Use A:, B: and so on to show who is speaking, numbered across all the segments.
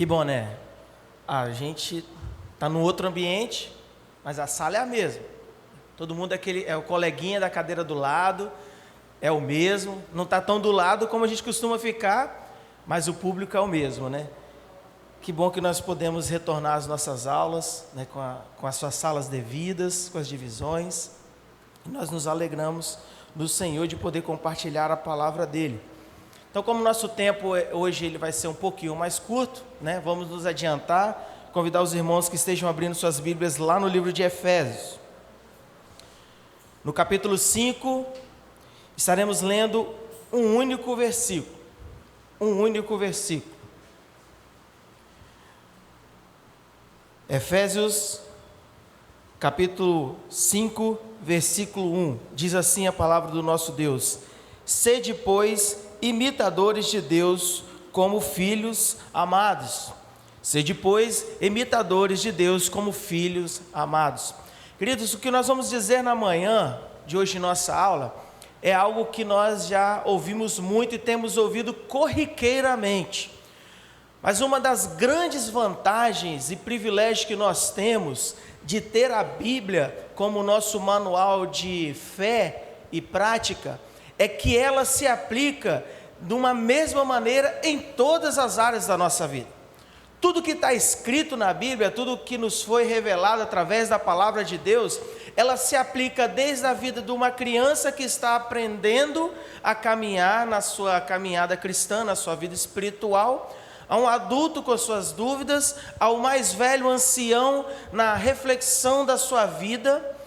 A: Que bom, né? A gente está num outro ambiente, mas a sala é a mesma. Todo mundo é o coleguinha da cadeira do lado, é o mesmo. Não está tão do lado como a gente costuma ficar, mas o público é o mesmo, né? Que bom que nós podemos retornar às nossas aulas, né, com as suas salas devidas, com as divisões. E nós nos alegramos no Senhor de poder compartilhar a palavra dEle. Então, como o nosso tempo hoje ele vai ser um pouquinho mais curto, né, vamos nos adiantar, convidar os irmãos que estejam abrindo suas Bíblias lá no livro de Efésios. No capítulo 5, estaremos lendo um único versículo. Efésios, capítulo 5, versículo 1, diz assim a palavra do nosso Deus: sede, pois, imitadores de Deus como filhos amados. Sede, pois, imitadores de Deus como filhos amados. Queridos, o que nós vamos dizer na manhã de hoje em nossa aula é algo que nós já ouvimos muito e temos ouvido corriqueiramente. Mas uma das grandes vantagens e privilégios que nós temos de ter a Bíblia como nosso manual de fé e prática é que ela se aplica de uma mesma maneira em todas as áreas da nossa vida. Tudo que está escrito na Bíblia, tudo que nos foi revelado através da palavra de Deus, ela se aplica desde a vida de uma criança que está aprendendo a caminhar na sua caminhada cristã, na sua vida espiritual, a um adulto com suas dúvidas, ao mais velho ancião na reflexão da sua vida,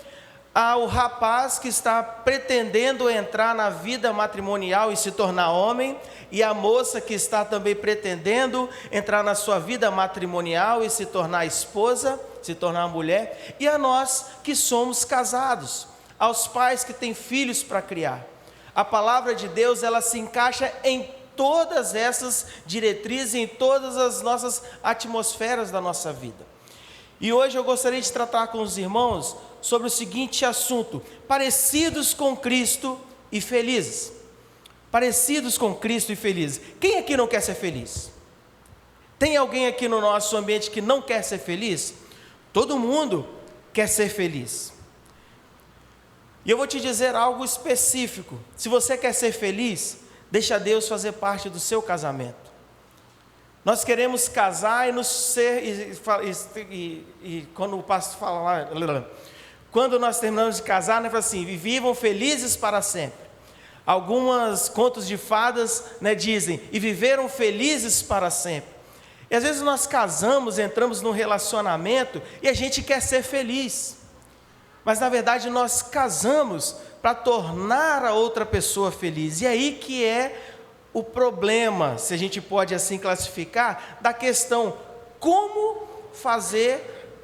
A: ao rapaz que está pretendendo entrar na vida matrimonial e se tornar homem, e a moça que está também pretendendo entrar na sua vida matrimonial e se tornar esposa, se tornar mulher, e a nós que somos casados, aos pais que têm filhos para criar. A palavra de Deus, ela se encaixa em todas essas diretrizes, em todas as nossas atmosferas da nossa vida. E hoje eu gostaria de tratar com os irmãos sobre o seguinte assunto: parecidos com Cristo e felizes. Parecidos com Cristo e felizes. Quem aqui não quer ser feliz? Tem alguém aqui no nosso ambiente que não quer ser feliz? Todo mundo quer ser feliz. E eu vou te dizer algo específico: se você quer ser feliz, deixa Deus fazer parte do seu casamento. Nós queremos casar e quando o pastor fala lá, quando nós terminamos de casar, nós falamos assim: vivam felizes para sempre. Alguns contos de fadas, né, dizem: e viveram felizes para sempre. E às vezes nós casamos, entramos num relacionamento e a gente quer ser feliz, mas na verdade nós casamos para tornar a outra pessoa feliz. E aí que é o problema, se a gente pode assim classificar, da questão: como fazer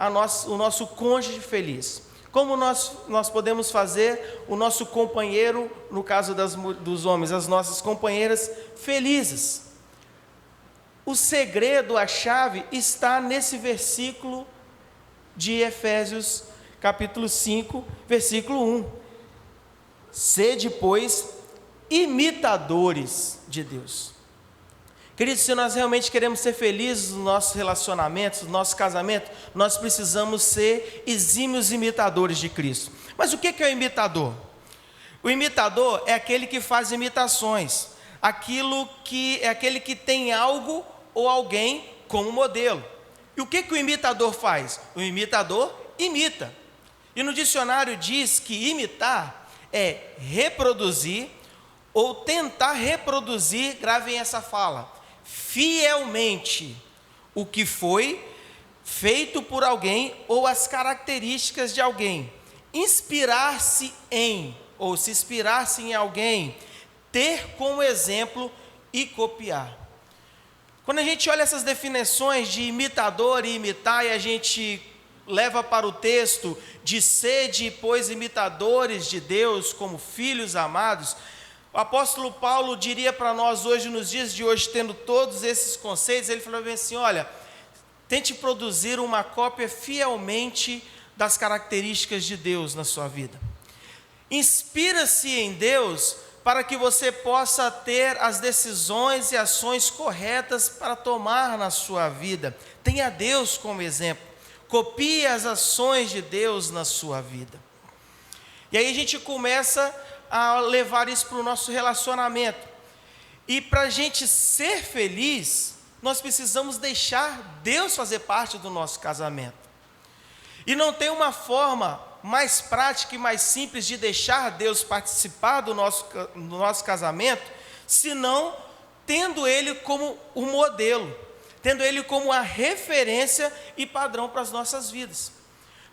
A: o nosso cônjuge feliz? Como nós podemos fazer o nosso companheiro, no caso dos homens, as nossas companheiras felizes? O segredo, a chave, está nesse versículo de Efésios, capítulo 5, versículo 1. Sede, pois, imitadores de Deus. Queridos, se nós realmente queremos ser felizes nos nossos relacionamentos, no nosso casamento, nós precisamos ser exímios imitadores de Cristo. Mas o que é o imitador? O imitador é aquele que faz imitações, aquele que tem algo ou alguém como modelo. E o que o imitador faz? O imitador imita. E no dicionário diz que imitar é reproduzir ou tentar reproduzir, gravem essa fala, fielmente o que foi feito por alguém ou as características de alguém. Inspirar-se em, ou se inspirar-se em alguém, ter como exemplo e copiar. Quando a gente olha essas definições de imitador e imitar, e a gente leva para o texto de sede, pois, imitadores de Deus como filhos amados, o apóstolo Paulo diria para nós hoje, nos dias de hoje, tendo todos esses conceitos, ele falou bem assim: olha, tente produzir uma cópia fielmente das características de Deus na sua vida. Inspira-se em Deus para que você possa ter as decisões e ações corretas para tomar na sua vida. Tenha Deus como exemplo. Copie as ações de Deus na sua vida. E aí a gente começa a levar isso para o nosso relacionamento. E para a gente ser feliz, nós precisamos deixar Deus fazer parte do nosso casamento. E não tem uma forma mais prática e mais simples de deixar Deus participar do nosso casamento, senão tendo Ele como o modelo, tendo Ele como a referência e padrão para as nossas vidas.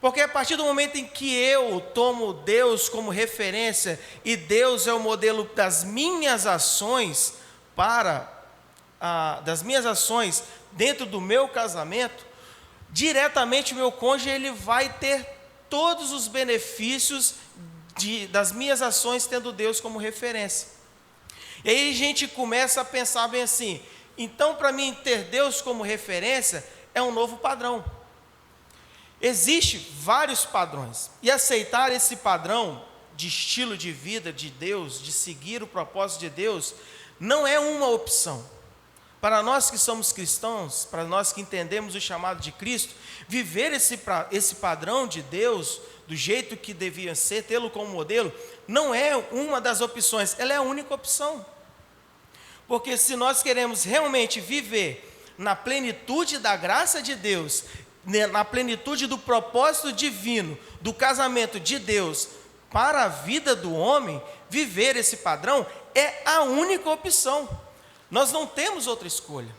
A: Porque a partir do momento em que eu tomo Deus como referência e Deus é o modelo das minhas ações dentro do meu casamento, diretamente o meu cônjuge ele vai ter todos os benefícios das minhas ações tendo Deus como referência. E aí a gente começa a pensar bem assim, então para mim ter Deus como referência é um novo padrão. Existem vários padrões, e aceitar esse padrão de estilo de vida de Deus, de seguir o propósito de Deus, não é uma opção. Para nós que somos cristãos, para nós que entendemos o chamado de Cristo, viver esse padrão de Deus, do jeito que devia ser, tê-lo como modelo, não é uma das opções, ela é a única opção. Porque se nós queremos realmente viver na plenitude da graça de Deus, na plenitude do propósito divino, do casamento de Deus para a vida do homem, viver esse padrão é a única opção. Nós não temos outra escolha.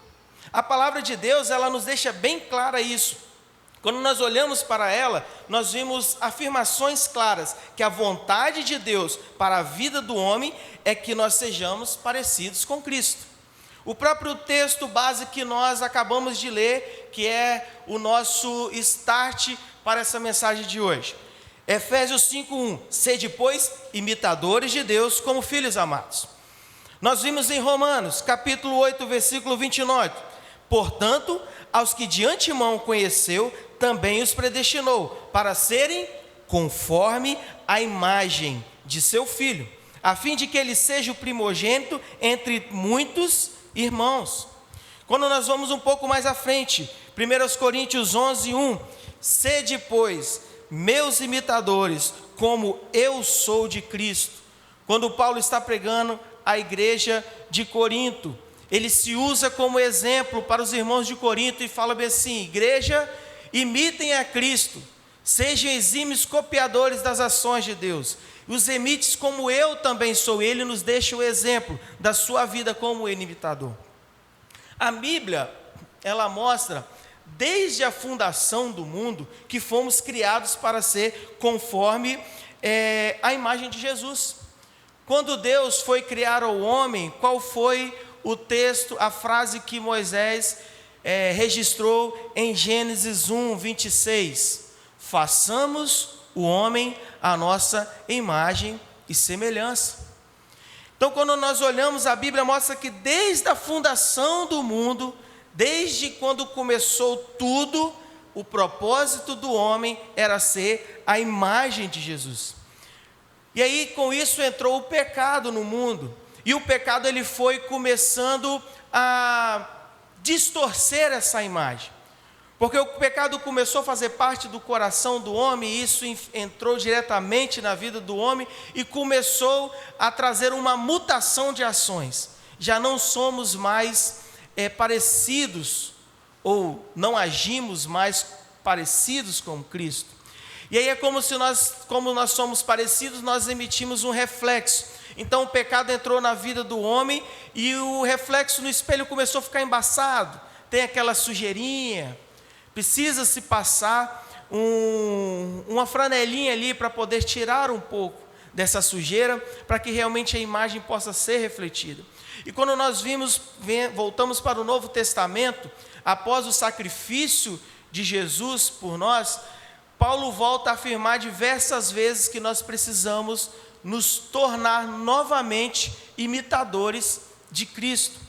A: A palavra de Deus, ela nos deixa bem clara isso. Quando nós olhamos para ela, nós vimos afirmações claras, que a vontade de Deus para a vida do homem é que nós sejamos parecidos com Cristo. O próprio texto base que nós acabamos de ler, que é o nosso start para essa mensagem de hoje. Efésios 5:1, sede, pois, imitadores de Deus como filhos amados. Nós vimos em Romanos, capítulo 8, versículo 29. Portanto, aos que de antemão conheceu, também os predestinou, para serem conforme a imagem de seu Filho, a fim de que ele seja o primogênito entre muitos irmãos. Quando nós vamos um pouco mais à frente, 1 Coríntios 11:1, sede, pois, meus imitadores, como eu sou de Cristo. Quando Paulo está pregando a igreja de Corinto, ele se usa como exemplo para os irmãos de Corinto e fala bem assim: igreja, imitem a Cristo, sejam exímios copiadores das ações de Deus, os imites como eu também sou. Ele nos deixa o exemplo da sua vida como imitador. A Bíblia, ela mostra desde a fundação do mundo que fomos criados para ser conforme a imagem de Jesus. Quando Deus foi criar o homem, qual foi o texto, a frase que Moisés registrou em Gênesis 1:26? Façamos o homem à nossa imagem e semelhança. Então, quando nós olhamos, a Bíblia mostra que desde a fundação do mundo, desde quando começou tudo, o propósito do homem era ser a imagem de Jesus. E aí, com isso, entrou o pecado no mundo. E o pecado ele foi começando a distorcer essa imagem. Porque o pecado começou a fazer parte do coração do homem, e isso entrou diretamente na vida do homem e começou a trazer uma mutação de ações. Já não somos mais parecidos, ou não agimos mais parecidos com Cristo. E aí é como nós somos parecidos, nós emitimos um reflexo. Então o pecado entrou na vida do homem e o reflexo no espelho começou a ficar embaçado. Tem aquela sujeirinha, precisa se passar uma franelinha ali para poder tirar um pouco dessa sujeira, para que realmente a imagem possa ser refletida. E quando nós voltamos para o Novo Testamento, após o sacrifício de Jesus por nós, Paulo volta a afirmar diversas vezes que nós precisamos nos tornar novamente imitadores de Cristo.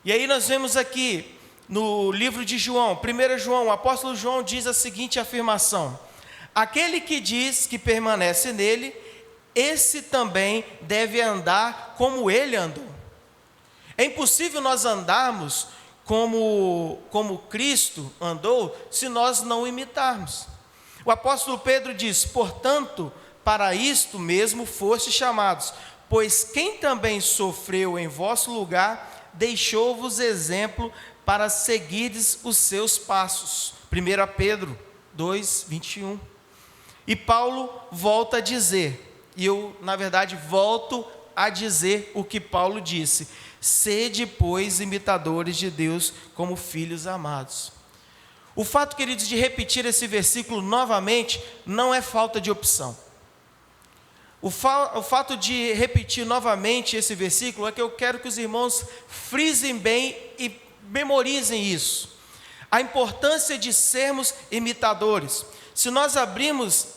A: E aí nós vemos aqui no livro de João, 1 João, o apóstolo João diz a seguinte afirmação: aquele que diz que permanece nele esse também deve andar como ele andou. É impossível nós andarmos como Cristo andou se nós não imitarmos. O apóstolo Pedro diz: portanto, para isto mesmo foste chamados, pois quem também sofreu em vosso lugar, deixou-vos exemplo para seguirdes os seus passos. 1 Pedro 2, 21. E Paulo volta a dizer, e eu, na verdade, volto a dizer o que Paulo disse: sede, pois, imitadores de Deus como filhos amados. O fato, queridos, de repetir esse versículo novamente não é falta de opção. O fato de repetir novamente esse versículo é que eu quero que os irmãos frisem bem e memorizem isso. A importância de sermos imitadores. Se nós abrirmos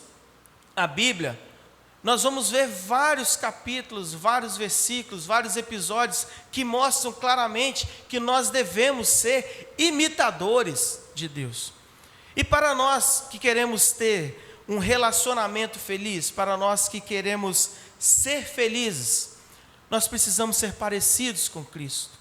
A: a Bíblia, nós vamos ver vários capítulos, vários versículos, vários episódios que mostram claramente que nós devemos ser imitadores de Deus. E para nós que queremos ter um relacionamento feliz, para nós que queremos ser felizes, nós precisamos ser parecidos com Cristo.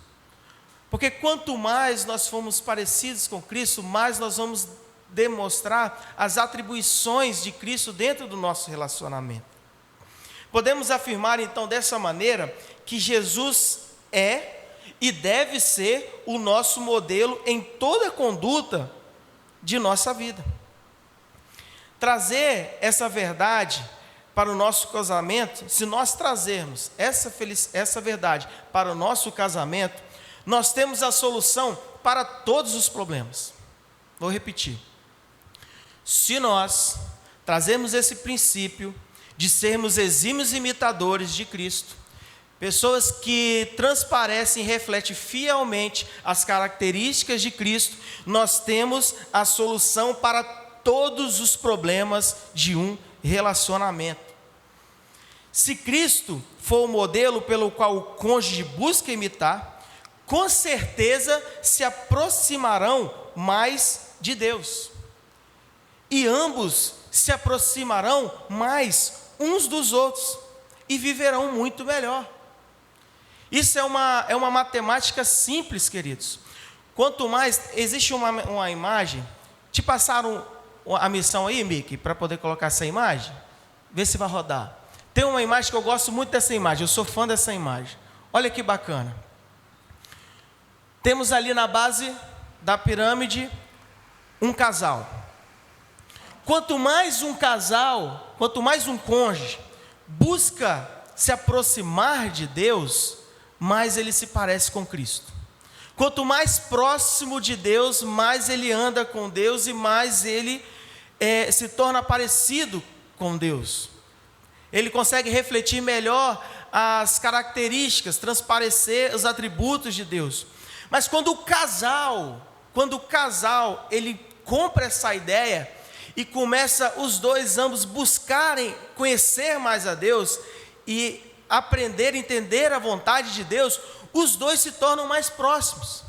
A: Porque quanto mais nós formos parecidos com Cristo, mais nós vamos demonstrar as atribuições de Cristo dentro do nosso relacionamento. Podemos afirmar então dessa maneira que Jesus é e deve ser o nosso modelo em toda a conduta de nossa vida. Trazer essa verdade para o nosso casamento, se nós trazermos essa verdade para o nosso casamento, nós temos a solução para todos os problemas. Vou repetir. Se nós trazemos esse princípio de sermos exímios imitadores de Cristo, pessoas que transparecem e refletem fielmente as características de Cristo, nós temos a solução para todos os problemas de um relacionamento. Se Cristo for o modelo pelo qual o cônjuge busca imitar, com certeza se aproximarão mais de Deus. E ambos se aproximarão mais uns dos outros e viverão muito melhor. Isso é uma matemática simples, queridos. Quanto mais, existe uma imagem, te passaram a missão aí, Mickey, para poder colocar essa imagem? Vê se vai rodar. Tem uma imagem que eu gosto muito dessa imagem, eu sou fã dessa imagem. Olha que bacana. Temos ali na base da pirâmide um casal. Quanto mais um casal, quanto mais um cônjuge busca se aproximar de Deus, mais ele se parece com Cristo. Quanto mais próximo de Deus, mais ele anda com Deus e mais ele se torna parecido com Deus. Ele consegue refletir melhor as características, transparecer os atributos de Deus. Mas quando o casal ele compra essa ideia e começa os dois ambos buscarem conhecer mais a Deus e aprender, entender a vontade de Deus, os dois se tornam mais próximos.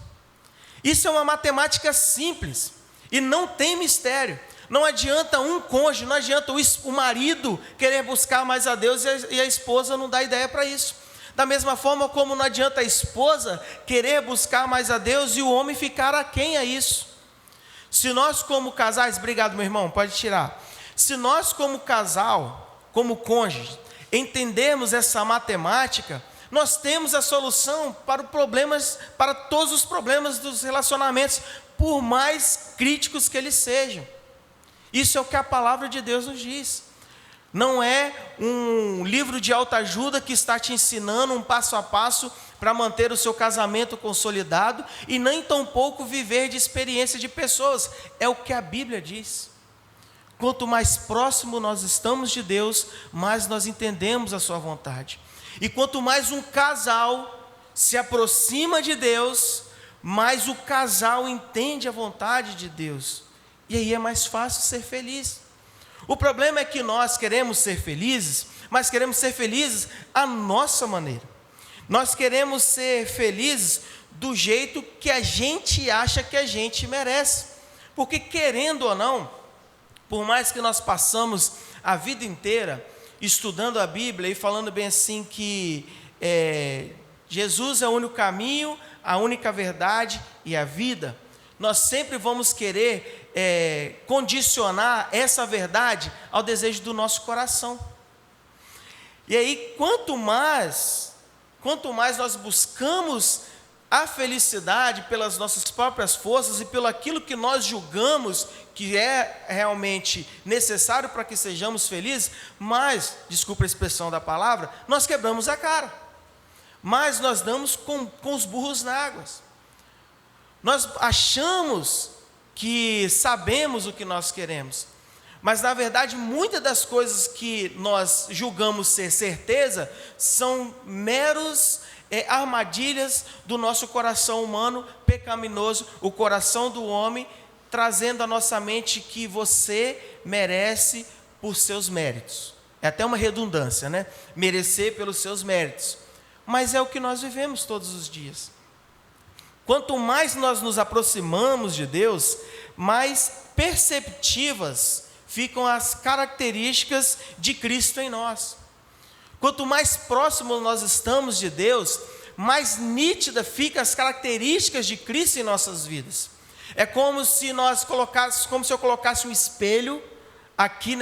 A: Isso é uma matemática simples e não tem mistério. Não adianta um cônjuge, não adianta o marido querer buscar mais a Deus e a esposa não dá ideia para isso. Da mesma forma como não adianta a esposa querer buscar mais a Deus e o homem ficar aquém a isso. Se nós como casais, obrigado meu irmão, pode tirar. Se nós como casal, como cônjuge, entendermos essa matemática, nós temos a solução para todos os problemas dos relacionamentos, por mais críticos que eles sejam. Isso é o que a palavra de Deus nos diz. Não é um livro de autoajuda que está te ensinando um passo a passo para manter o seu casamento consolidado e nem tampouco viver de experiência de pessoas. É o que a Bíblia diz. Quanto mais próximo nós estamos de Deus, mais nós entendemos a sua vontade. E quanto mais um casal se aproxima de Deus, mais o casal entende a vontade de Deus. E aí é mais fácil ser feliz. O problema é que nós queremos ser felizes, mas queremos ser felizes à nossa maneira. Nós queremos ser felizes do jeito que a gente acha que a gente merece. Porque querendo ou não, por mais que nós passamos a vida inteira estudando a Bíblia e falando bem assim que Jesus é o único caminho, a única verdade e a vida, nós sempre vamos querer condicionar essa verdade ao desejo do nosso coração. E aí, quanto mais nós buscamos a felicidade pelas nossas próprias forças e pelo aquilo que nós julgamos que é realmente necessário para que sejamos felizes, mais, desculpa a expressão da palavra, nós quebramos a cara, mais nós damos com os burros na água. Nós achamos que sabemos o que nós queremos, mas na verdade muitas das coisas que nós julgamos ser certeza são meros armadilhas do nosso coração humano pecaminoso, o coração do homem, trazendo à nossa mente que você merece por seus méritos. É até uma redundância, né? Merecer pelos seus méritos. Mas é o que nós vivemos todos os dias. Quanto mais nós nos aproximamos de Deus, mais perceptivas ficam as características de Cristo em nós. Quanto mais próximos nós estamos de Deus, mais nítida ficam as características de Cristo em nossas vidas. É como se eu colocasse um espelho aqui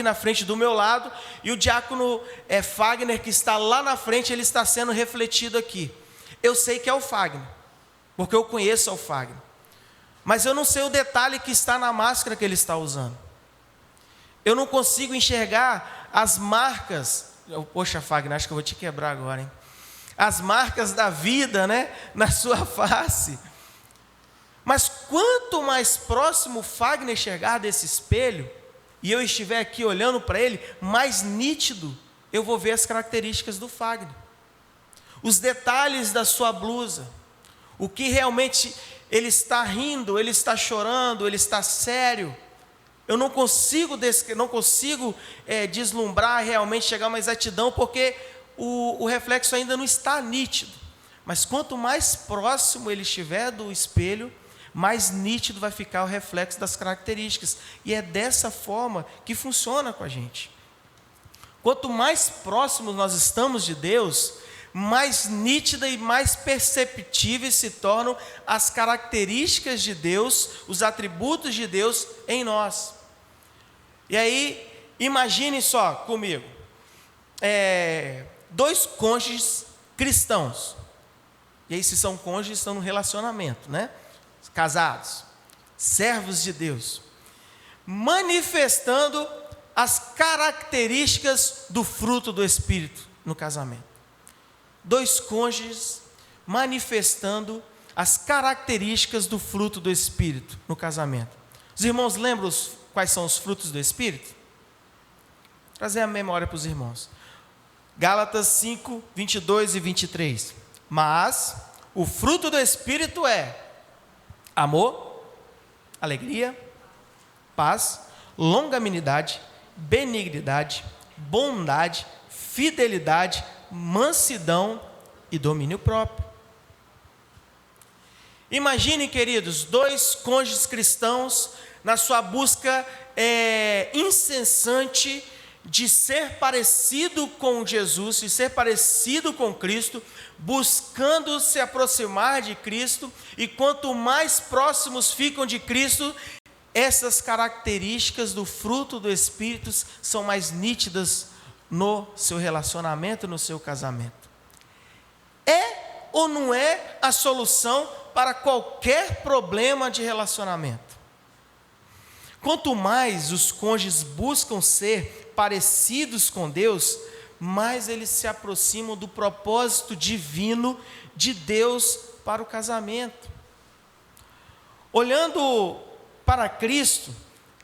A: na frente do meu lado, e o diácono Fagner, que está lá na frente, ele está sendo refletido aqui. Eu sei que é o Fagner, porque eu conheço o Fagner, mas eu não sei o detalhe que está na máscara que ele está usando. Eu não consigo enxergar as marcas. Poxa, Fagner, acho que eu vou te quebrar agora, hein? As marcas da vida, né, na sua face. Mas quanto mais próximo o Fagner chegar desse espelho, e eu estiver aqui olhando para ele, mais nítido eu vou ver as características do Fagner. Os detalhes da sua blusa, o que realmente ele está rindo, ele está chorando, ele está sério. Eu não consigo deslumbrar realmente, chegar a uma exatidão, porque o reflexo ainda não está nítido. Mas quanto mais próximo ele estiver do espelho, mais nítido vai ficar o reflexo das características. E é dessa forma que funciona com a gente. Quanto mais próximos nós estamos de Deus, mais nítida e mais perceptíveis se tornam as características de Deus, os atributos de Deus em nós. E aí, imagine só comigo, dois cônjuges cristãos. E aí, se são cônjuges, estão no relacionamento, né? Casados, servos de Deus, manifestando as características do fruto do Espírito no casamento. Dois cônjuges manifestando as características do fruto do Espírito no casamento. Os irmãos lembram quais são os frutos do Espírito? Trazer a memória para os irmãos. Gálatas 5, 22 e 23. Mas o fruto do Espírito é amor, alegria, paz, longanimidade, benignidade, bondade, fidelidade, mansidão e domínio próprio. Imaginem, queridos, dois cônjuges cristãos na sua busca incessante de ser parecido com Jesus, de ser parecido com Cristo, buscando se aproximar de Cristo, e quanto mais próximos ficam de Cristo, essas características do fruto do Espírito são mais nítidas no seu relacionamento, no seu casamento. É ou não é a solução para qualquer problema de relacionamento? Quanto mais os cônjuges buscam ser parecidos com Deus, mais eles se aproximam do propósito divino de Deus para o casamento. Olhando para Cristo,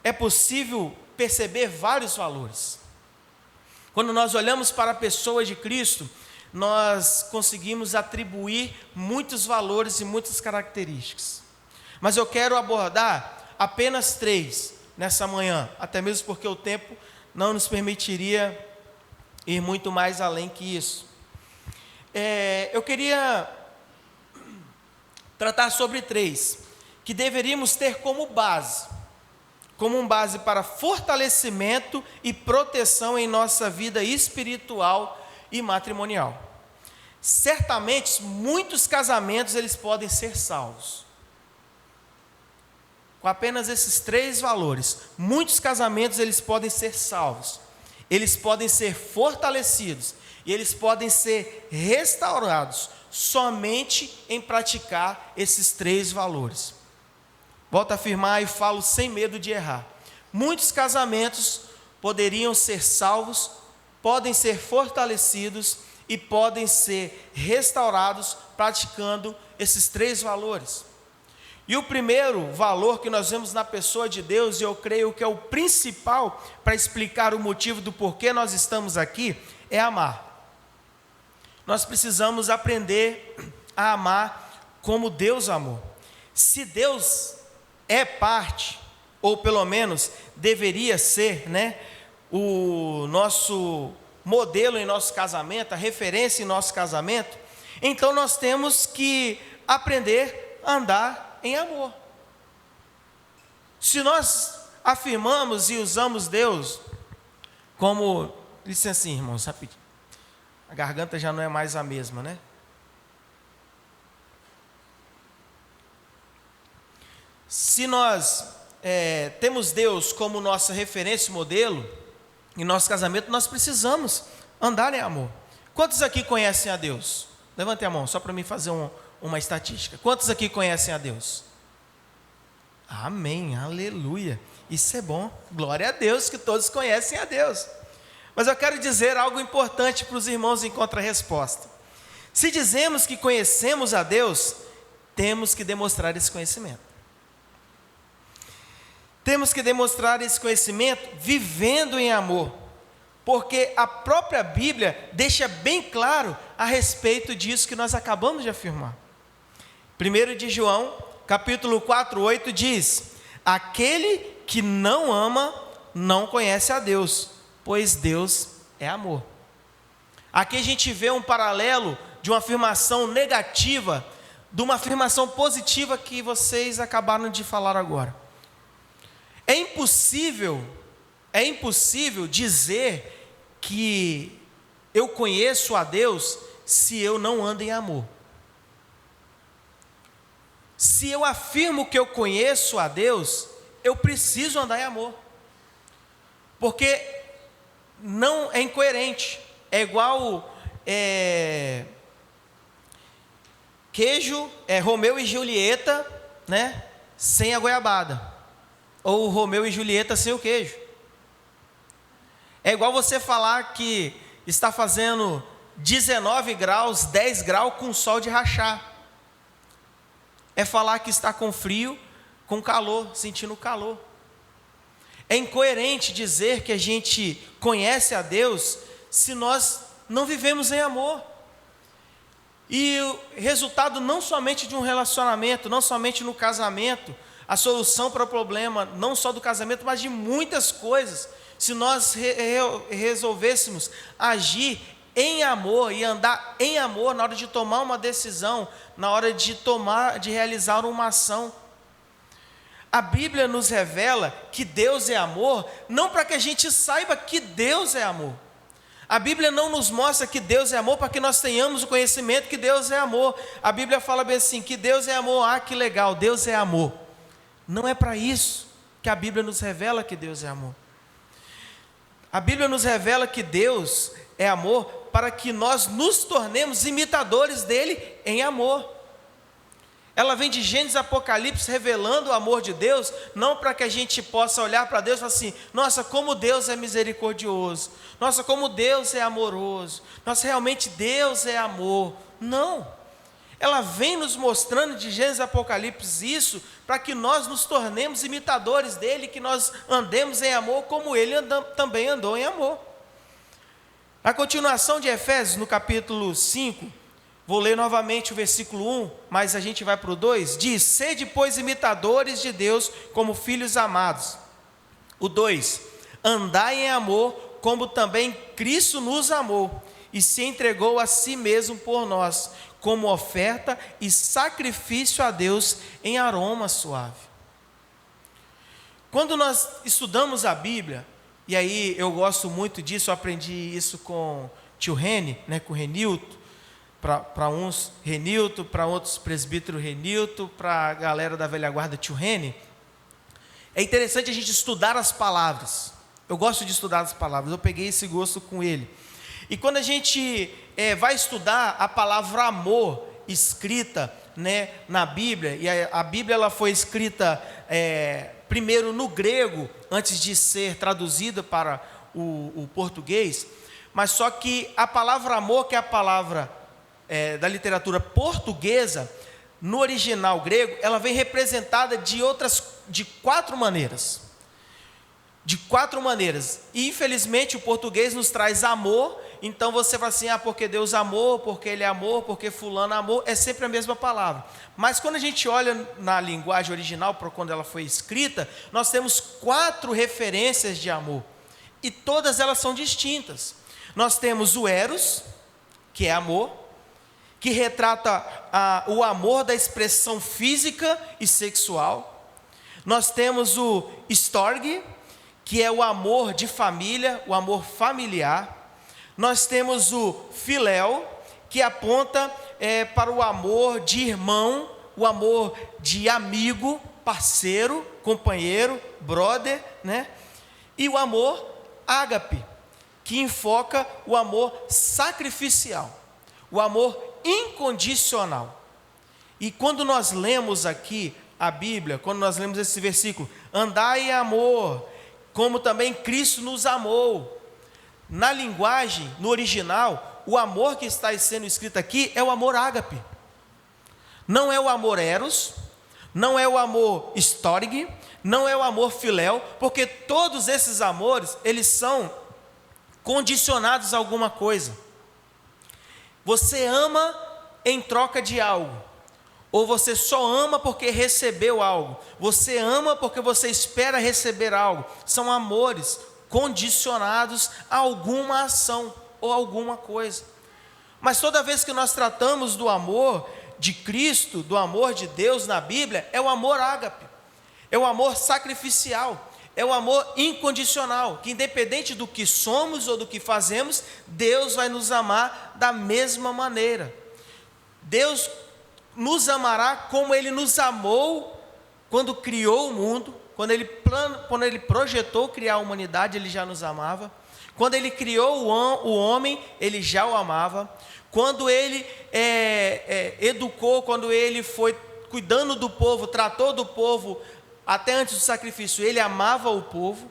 A: é possível perceber vários valores. Quando nós olhamos para a pessoa de Cristo, nós conseguimos atribuir muitos valores e muitas características. Mas eu quero abordar apenas 3 nessa manhã, até mesmo porque o tempo não nos permitiria ir muito mais além que isso. Eu queria tratar sobre 3, que deveríamos ter como como base para fortalecimento e proteção em nossa vida espiritual e matrimonial. Certamente, muitos casamentos eles podem ser salvos. Com apenas esses 3 valores, muitos casamentos eles podem ser salvos. Eles podem ser fortalecidos e eles podem ser restaurados somente em praticar esses 3 valores. Volto a afirmar e falo sem medo de errar. Muitos casamentos poderiam ser salvos, podem ser fortalecidos e podem ser restaurados praticando esses 3 valores. E o primeiro valor que nós vemos na pessoa de Deus, e eu creio que é o principal para explicar o motivo do porquê nós estamos aqui, é amar. Nós precisamos aprender a amar como Deus amou. Se Deus é parte, ou pelo menos deveria ser, o nosso modelo em nosso casamento, a referência em nosso casamento, então nós temos que aprender a andar em amor. Se nós afirmamos e usamos Deus como, licencinha, irmãos, rapidinho, a garganta já não é mais a mesma, Se nós temos Deus como nossa referência e modelo em nosso casamento, nós precisamos andar em amor. Quantos aqui conhecem a Deus? Levantem a mão, só para mim fazer uma estatística. Quantos aqui conhecem a Deus? Amém, aleluia. Isso é bom, glória a Deus que todos conhecem a Deus. Mas eu quero dizer algo importante para os irmãos em contrarresposta. Se dizemos que conhecemos a Deus, temos que demonstrar esse conhecimento. Temos que demonstrar esse conhecimento vivendo em amor, porque a própria Bíblia deixa bem claro a respeito disso que nós acabamos de afirmar. 1 de João, capítulo 4:8 diz: aquele que não ama não conhece a Deus, pois Deus é amor. Aqui a gente vê um paralelo de uma afirmação negativa, de uma afirmação positiva que vocês acabaram de falar agora. É impossível dizer que eu conheço a Deus se eu não ando em amor. Se eu afirmo que eu conheço a Deus, eu preciso andar em amor, porque não é incoerente. É igual queijo, Romeu e Julieta, sem a goiabada, ou Romeu e Julieta sem o queijo. É igual você falar que está fazendo 19 graus, 10 graus com sol de rachar. É falar que está com frio, com calor, sentindo calor. É incoerente dizer que a gente conhece a Deus se nós não vivemos em amor. E o resultado não somente de um relacionamento, não somente no casamento, a solução para o problema, não só do casamento, mas de muitas coisas, se nós resolvêssemos agir em amor e andar em amor na hora de tomar uma decisão, na hora de realizar uma ação. A Bíblia nos revela que Deus é amor, não para que a gente saiba que Deus é amor. A Bíblia não nos mostra que Deus é amor para que nós tenhamos o conhecimento que Deus é amor. A Bíblia fala bem assim, que Deus é amor, que legal, Deus é amor. Não é para isso que a Bíblia nos revela que Deus é amor. A Bíblia nos revela que Deus é amor para que nós nos tornemos imitadores dele em amor. Ela vem de Gênesis e Apocalipse revelando o amor de Deus, não para que a gente possa olhar para Deus e falar assim, nossa, como Deus é misericordioso, nossa, como Deus é amoroso, nossa, realmente Deus é amor. Não. Ela vem nos mostrando de Gênesis e Apocalipse isso, para que nós nos tornemos imitadores dele, que nós andemos em amor como ele também andou em amor. A continuação de Efésios, no capítulo 5, vou ler novamente o versículo 1, mas a gente vai para o 2, diz, sede, pois, imitadores de Deus como filhos amados. O 2, andai em amor, como também Cristo nos amou, e se entregou a si mesmo por nós, como oferta e sacrifício a Deus em aroma suave. Quando nós estudamos a Bíblia, e aí eu gosto muito disso, eu aprendi isso com tio Reni, né, com o Renilton, para uns Renilton, para outros presbítero Renilton, para a galera da velha guarda tio Reni. É interessante a gente estudar as palavras. Eu gosto de estudar as palavras, eu peguei esse gosto com ele. E quando a gente vai estudar a palavra amor escrita, né, na Bíblia, e a Bíblia ela foi escrita primeiro no grego, antes de ser traduzida para o português, mas só que a palavra amor, que é a palavra da literatura portuguesa, no original grego, ela vem representada de 4 maneiras. De 4 maneiras. E infelizmente o português nos traz amor, então você fala assim, porque Deus amou, porque Ele amou, porque fulano amou, é sempre a mesma palavra. Mas quando a gente olha na linguagem original, para quando ela foi escrita, nós temos 4 referências de amor, e todas elas são distintas. Nós temos o eros, que é amor, que retrata o amor da expressão física e sexual. Nós temos o storge, que é o amor de família, o amor familiar. Nós temos o filéu, que aponta para o amor de irmão, o amor de amigo, parceiro, companheiro, brother, né? E o amor ágape, que enfoca o amor sacrificial, o amor incondicional. E quando nós lemos aqui a Bíblia, quando nós lemos esse versículo, andai em amor, como também Cristo nos amou. Na linguagem, no original, o amor que está sendo escrito aqui é o amor ágape. Não é o amor eros, não é o amor storge, não é o amor filéu, porque todos esses amores, eles são condicionados a alguma coisa. Você ama em troca de algo, ou você só ama porque recebeu algo. Você ama porque você espera receber algo. São amores condicionados a alguma ação ou alguma coisa. Mas toda vez que nós tratamos do amor de Cristo, do amor de Deus na Bíblia, é o amor ágape, é o amor sacrificial, é o amor incondicional, que independente do que somos ou do que fazemos, Deus vai nos amar da mesma maneira. Deus nos amará como Ele nos amou quando criou o mundo. Quando ele projetou criar a humanidade, Ele já nos amava. Quando Ele criou o homem, Ele já o amava. Quando Ele educou, quando Ele foi cuidando do povo, tratou do povo até antes do sacrifício, Ele amava o povo.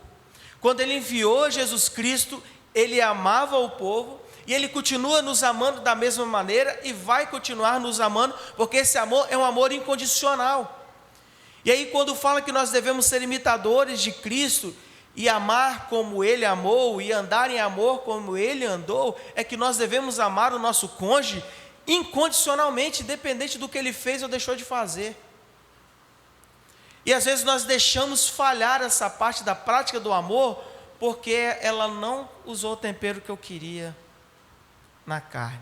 A: Quando Ele enviou Jesus Cristo, Ele amava o povo. E Ele continua nos amando da mesma maneira e vai continuar nos amando, porque esse amor é um amor incondicional. E aí quando fala que nós devemos ser imitadores de Cristo e amar como Ele amou e andar em amor como Ele andou, é que nós devemos amar o nosso cônjuge incondicionalmente, independente do que ele fez ou deixou de fazer. E às vezes nós deixamos falhar essa parte da prática do amor, porque ela não usou o tempero que eu queria na carne.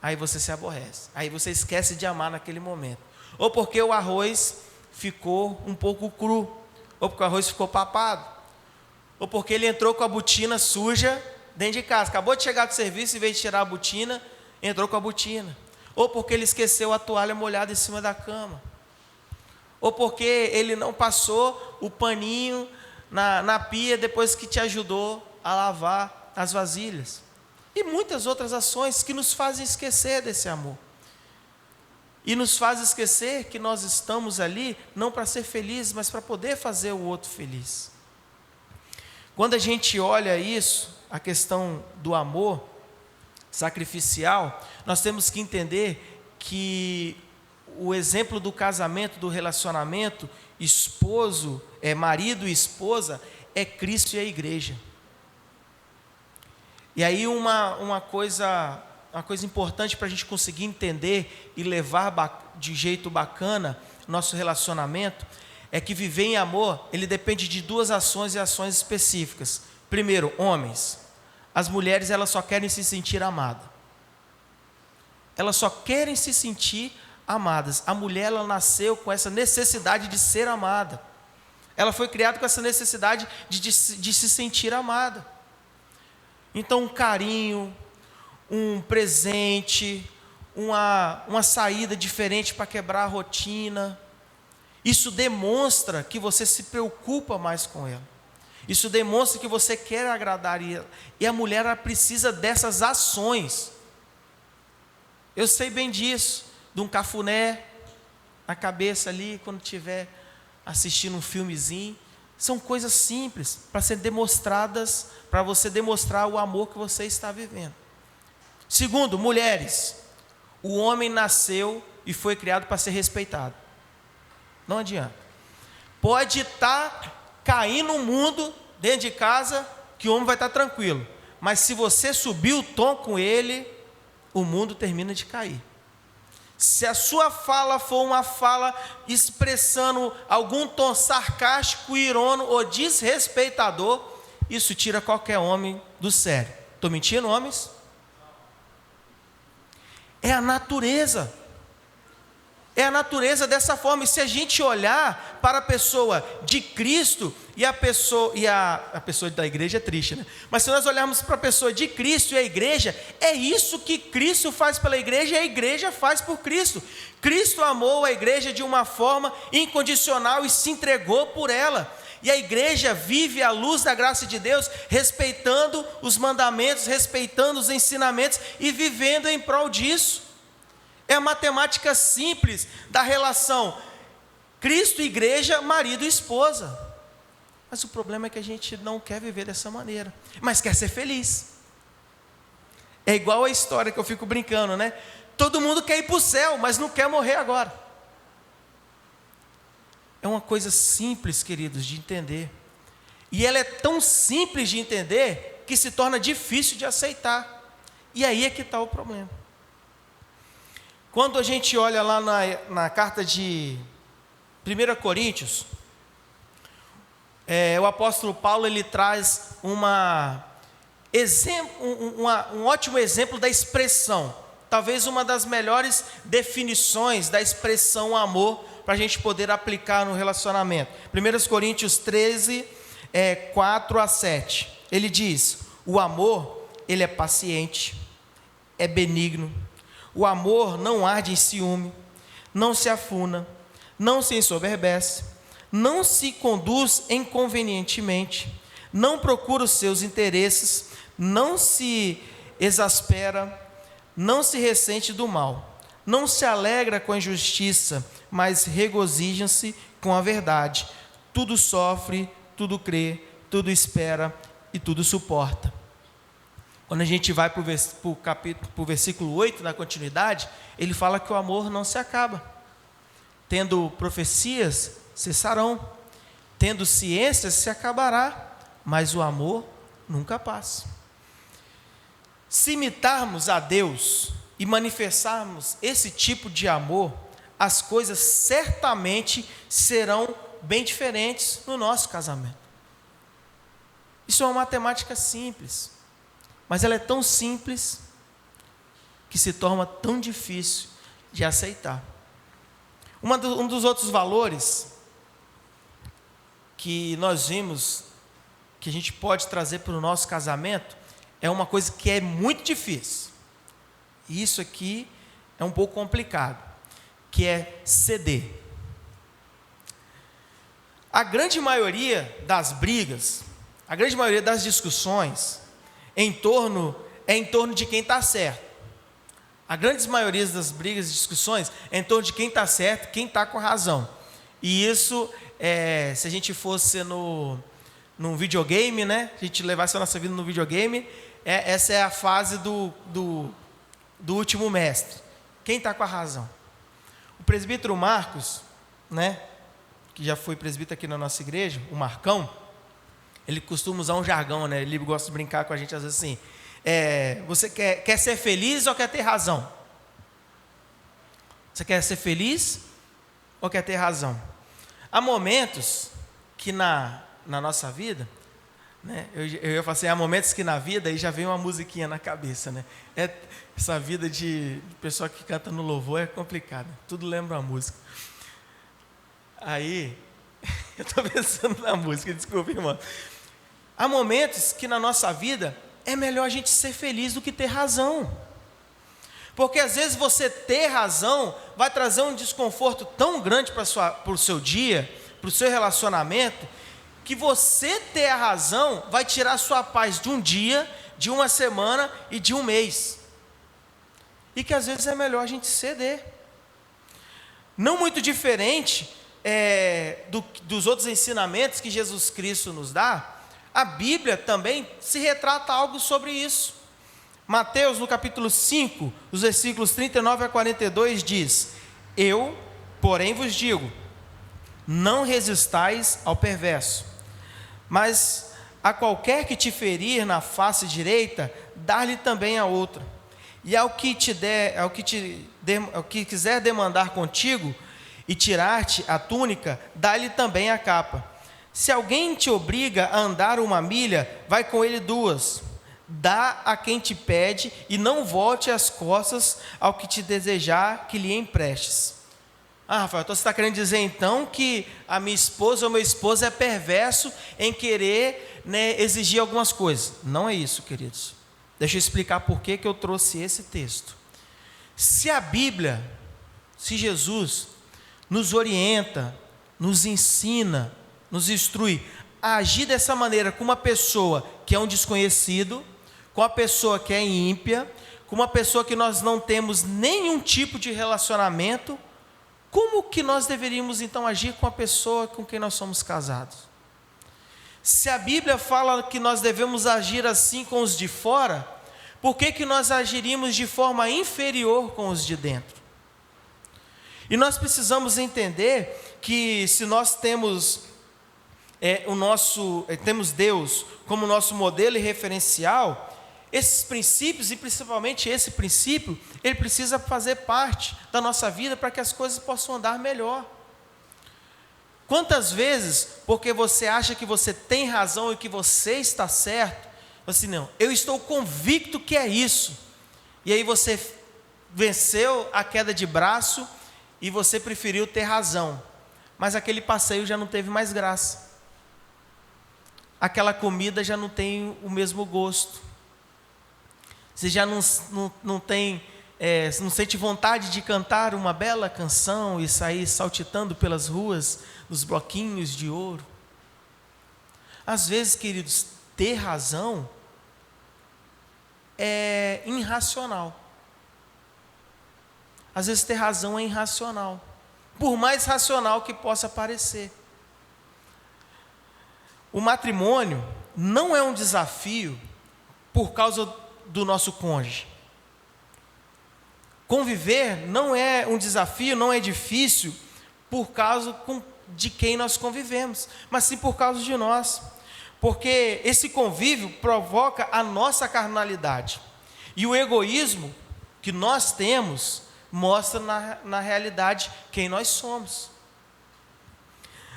A: Aí você se aborrece, aí você esquece de amar naquele momento. Ou porque o arroz ficou um pouco cru, ou porque o arroz ficou papado, ou porque ele entrou com a botina suja dentro de casa, acabou de chegar do serviço, em vez de tirar a botina, entrou com a botina, ou porque ele esqueceu a toalha molhada em cima da cama, ou porque ele não passou o paninho na pia depois que te ajudou a lavar as vasilhas, e muitas outras ações que nos fazem esquecer desse amor. E nos faz esquecer que nós estamos ali não para ser felizes, mas para poder fazer o outro feliz. Quando a gente olha isso, a questão do amor sacrificial, nós temos que entender que o exemplo do casamento, do relacionamento, marido e esposa, é Cristo e a igreja. E aí uma coisa importante para a gente conseguir entender e levar de jeito bacana nosso relacionamento, é que viver em amor, ele depende de 2 ações e ações específicas. Primeiro, homens. As mulheres, elas só querem se sentir amadas. Elas só querem se sentir amadas. A mulher, ela nasceu com essa necessidade de ser amada. ela foi criada com essa necessidade de se sentir amada. Então, um carinho, um presente, uma saída diferente para quebrar a rotina, isso demonstra que você se preocupa mais com ela. Isso demonstra que você quer agradar ela. E a mulher, ela precisa dessas ações. Eu sei bem disso, de um cafuné na cabeça ali, quando estiver assistindo um filmezinho. São coisas simples, para serem demonstradas, para você demonstrar o amor que você está vivendo. Segundo, mulheres, o homem nasceu e foi criado para ser respeitado. Não adianta. Pode estar caindo um mundo dentro de casa, que o homem vai estar tranquilo. Mas se você subir o tom com ele, o mundo termina de cair. Se a sua fala for uma fala expressando algum tom sarcástico, irônico ou desrespeitador, isso tira qualquer homem do sério. Estou mentindo, homens? É a natureza. É a natureza dessa forma. E se a gente olhar para a pessoa de Cristo, e a pessoa da igreja é triste, né? Mas se nós olharmos para a pessoa de Cristo e a igreja, é isso que Cristo faz pela igreja e a igreja faz por Cristo. Cristo amou a igreja de uma forma incondicional e se entregou por ela. E a igreja vive à luz da graça de Deus, respeitando os mandamentos, respeitando os ensinamentos e vivendo em prol disso. É a matemática simples da relação Cristo, igreja, marido e esposa. Mas o problema é que a gente não quer viver dessa maneira, mas quer ser feliz. É igual a história que eu fico brincando, né? Todo mundo quer ir para o céu, mas não quer morrer agora. É uma coisa simples, queridos, de entender. E ela é tão simples de entender que se torna difícil de aceitar. E aí é que está o problema. Quando a gente olha lá na carta de 1 Coríntios, o apóstolo Paulo, ele traz um ótimo exemplo da expressão, talvez uma das melhores definições da expressão amor, para a gente poder aplicar no relacionamento. 1 Coríntios 13, 4 a 7, ele diz: o amor, ele é paciente, é benigno. O amor não arde em ciúme, não se afuna, não se ensoberbece, não se conduz inconvenientemente, não procura os seus interesses, não se exaspera, não se ressente do mal, não se alegra com a injustiça, mas regozija-se com a verdade. Tudo sofre, tudo crê, tudo espera e tudo suporta. Quando a gente vai para o versículo 8, na continuidade, ele fala que o amor não se acaba. Tendo profecias, cessarão. Tendo ciência, se acabará. Mas o amor nunca passa. Se imitarmos a Deus e manifestarmos esse tipo de amor, as coisas certamente serão bem diferentes no nosso casamento. Isso é uma matemática simples. Mas ela é tão simples que se torna tão difícil de aceitar. Um dos outros valores que nós vimos, que a gente pode trazer para o nosso casamento, é uma coisa que é muito difícil. E isso aqui é um pouco complicado, que é ceder. A grande maioria das brigas, a grande maioria das discussões, é em torno de quem está certo. A grande maioria das brigas e discussões é em torno de quem está certo, quem está com razão. E isso, se a gente fosse num videogame, né? Se a gente levasse a nossa vida no videogame, essa é a fase do último mestre. Quem está com a razão? O presbítero Marcos, né? Que já foi presbítero aqui na nossa igreja, o Marcão, ele costuma usar um jargão, né? Ele gosta de brincar com a gente às vezes assim. Você quer ser feliz ou quer ter razão? Você quer ser feliz ou quer ter razão? Há momentos que na nossa vida, né? Eu ia falar assim, há momentos que na vida, aí já vem uma musiquinha na cabeça, né? Essa vida de pessoa que canta no louvor é complicada. Tudo lembra a música. Aí... Eu estou pensando na música, desculpa, irmão. Há momentos que na nossa vida é melhor a gente ser feliz do que ter razão. Porque às vezes você ter razão vai trazer um desconforto tão grande para o seu dia, para o seu relacionamento, que você ter a razão vai tirar a sua paz de um dia, de uma semana e de um mês. E que às vezes é melhor a gente ceder. Não muito diferente dos outros ensinamentos que Jesus Cristo nos dá, a Bíblia também se retrata algo sobre isso. Mateus, no capítulo 5, os versículos 39 a 42, diz: Eu, porém, vos digo, não resistais ao perverso, mas a qualquer que te ferir na face direita, dá-lhe também a outra. E ao que quiser demandar contigo e tirar-te a túnica, dá-lhe também a capa. Se alguém te obriga a andar 1 milha, vai com ele 2. Dá a quem te pede e não volte as costas ao que te desejar que lhe emprestes. Rafael, então você está querendo dizer então que a minha esposa ou meu esposo é perverso em querer, exigir algumas coisas. Não é isso, queridos. Deixa eu explicar por que eu trouxe esse texto. Se a Bíblia, se Jesus nos orienta, nos ensina, nos instrui a agir dessa maneira com uma pessoa que é um desconhecido, com uma pessoa que é ímpia, com uma pessoa que nós não temos nenhum tipo de relacionamento, como que nós deveríamos então agir com a pessoa com quem nós somos casados? Se a Bíblia fala que nós devemos agir assim com os de fora, por que nós agiríamos de forma inferior com os de dentro? E nós precisamos entender que se nós temos temos Deus como nosso modelo e referencial, esses princípios, e principalmente esse princípio, ele precisa fazer parte da nossa vida para que as coisas possam andar melhor. Quantas vezes, porque você acha que você tem razão e que você está certo, assim, não, eu estou convicto que é isso, e aí você venceu a queda de braço e você preferiu ter razão, mas aquele passeio já não teve mais graça, aquela comida já não tem o mesmo gosto, você já não sente vontade de cantar uma bela canção e sair saltitando pelas ruas, nos bloquinhos de ouro. Às vezes, queridos, ter razão é irracional. Às vezes ter razão é irracional, por mais racional que possa parecer. O matrimônio não é um desafio por causa do nosso cônjuge. Conviver não é um desafio, não é difícil por causa de quem nós convivemos, mas sim por causa de nós. Porque esse convívio provoca a nossa carnalidade. E o egoísmo que nós temos mostra na realidade quem nós somos.